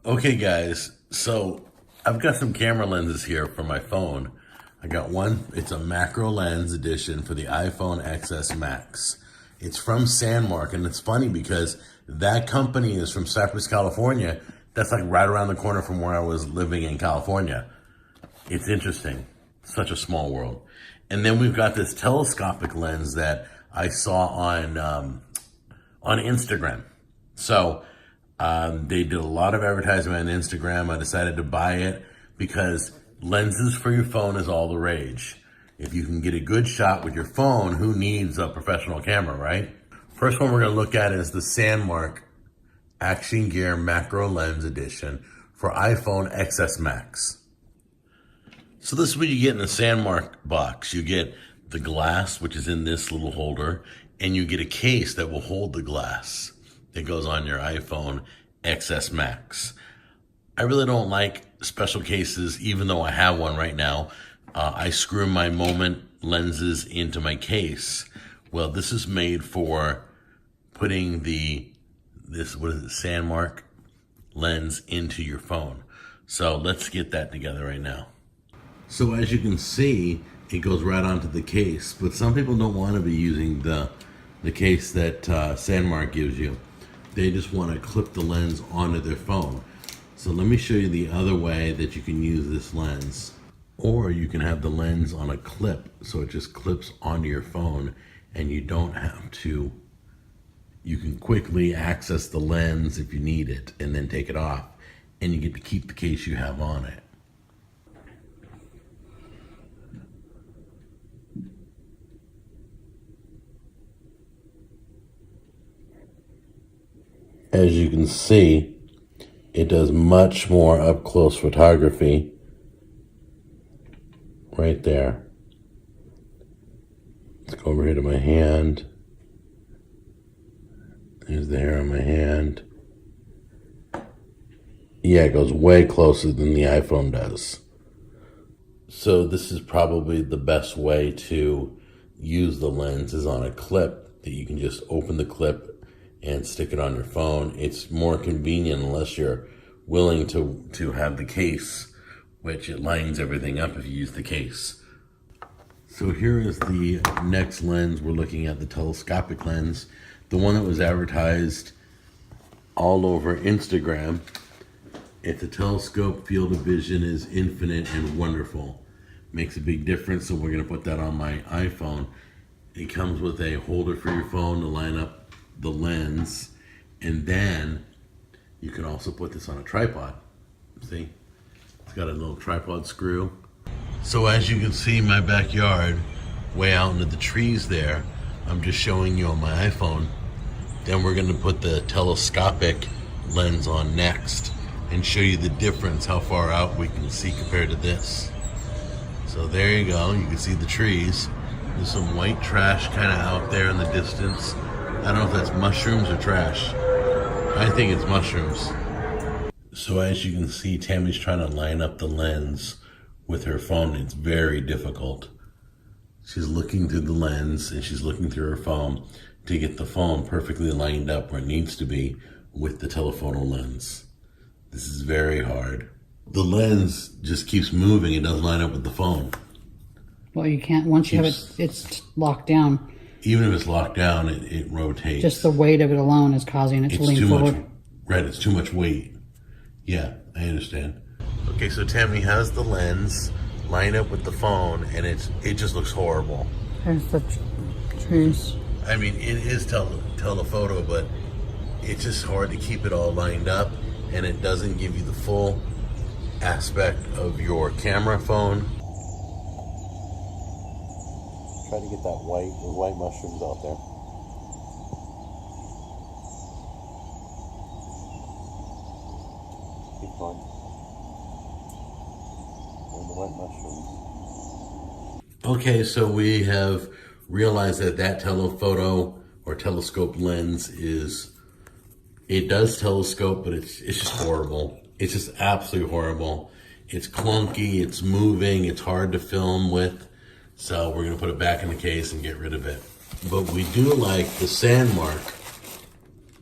Okay, guys, so I've got some camera lenses here for my phone. I got one, it's a macro lens edition for the iPhone XS Max. It's from Sandmark, and it's funny because that company is from Cypress, California. That's like right around the corner from where I was living in California. It's interesting. Such a small world. And then we've got this telescopic lens that I saw on Instagram. So they did a lot of advertising on Instagram. I decided to buy it because lenses for your phone is all the rage. If you can get a good shot with your phone, who needs a professional camera, right? First one we're going to look at is the Sandmark Action Gear Macro Lens Edition for iPhone XS Max. So this is what you get in the Sandmark box. You get the glass, which is in this little holder, and you get a case that will hold the glass that goes on your iPhone XS Max. I really don't like special cases, even though I have one right now. I screw my Moment lenses into my case. Well, this is made for putting Sandmark lens into your phone. So let's get that together right now. So as you can see, it goes right onto the case, but some people don't want to be using the case that Sandmark gives you. They just want to clip the lens onto their phone. So let me show you the other way that you can use this lens. Or you can have the lens on a clip, so it just clips onto your phone and you don't have to, you can quickly access the lens if you need it and then take it off, and you get to keep the case you have on it. As you can see, it does much more up close photography right there. Let's go over here to my hand. There's the hair on my hand. Yeah, it goes way closer than the iPhone does. So this is probably the best way to use the lens is on a clip that you can just open the clip and stick it on your phone. It's more convenient unless you're willing to have the case, which it lines everything up if you use the case. So here is the next lens. We're looking at the telescopic lens, the one that was advertised all over Instagram. It's a telescope, field of vision is infinite and wonderful. Makes a big difference, so we're gonna put that on my iPhone. It comes with a holder for your phone to line up the lens, and then you can also put this on a tripod. See? It's got a little tripod screw. So as you can see in my backyard, way out into the trees there, I'm just showing you on my iPhone. Then we're gonna put the telescopic lens on next and show you the difference, how far out we can see compared to this. So there you go, you can see the trees. There's some white trash kind of out there in the distance. I don't know if that's mushrooms or trash. I think it's mushrooms. So as you can see, Tammy's trying to line up the lens with her phone. It's very difficult. She's looking through the lens and she's looking through her phone to get the phone perfectly lined up where it needs to be with the telephoto lens. This is very hard. The lens just keeps moving. It doesn't line up with the phone. Well, you can't, once you have it, it's locked down. Even if it's locked down, it rotates. Just the weight of it alone is causing it to lean forward. Right, it's too much weight. Yeah, I understand. Okay, so Tammy has the lens lined up with the phone, and it just looks horrible. There's the trees. I mean, it is telephoto, but it's just hard to keep it all lined up, and it doesn't give you the full aspect of your camera phone. Try to get those white mushrooms out there. Keep going. And the white mushrooms. Okay, so we have realized that telephoto or telescope lens it does telescope, but it's just horrible. It's just absolutely horrible. It's clunky, it's moving, it's hard to film with. So we're gonna put it back in the case and get rid of it. But we do like the Sandmark,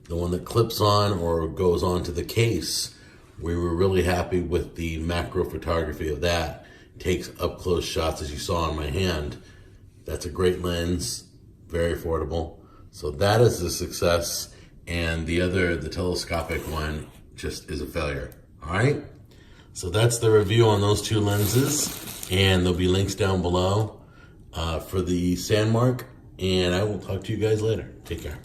the one that clips on or goes onto the case We were really happy with the macro photography of that. Takes up close shots as you saw in my hand. That's a great lens, very affordable. So that is a success. And the telescopic one just is a failure. All right. So that's the review on those two lenses. And there'll be links down below for the Sandmark. And I will talk to you guys later. Take care.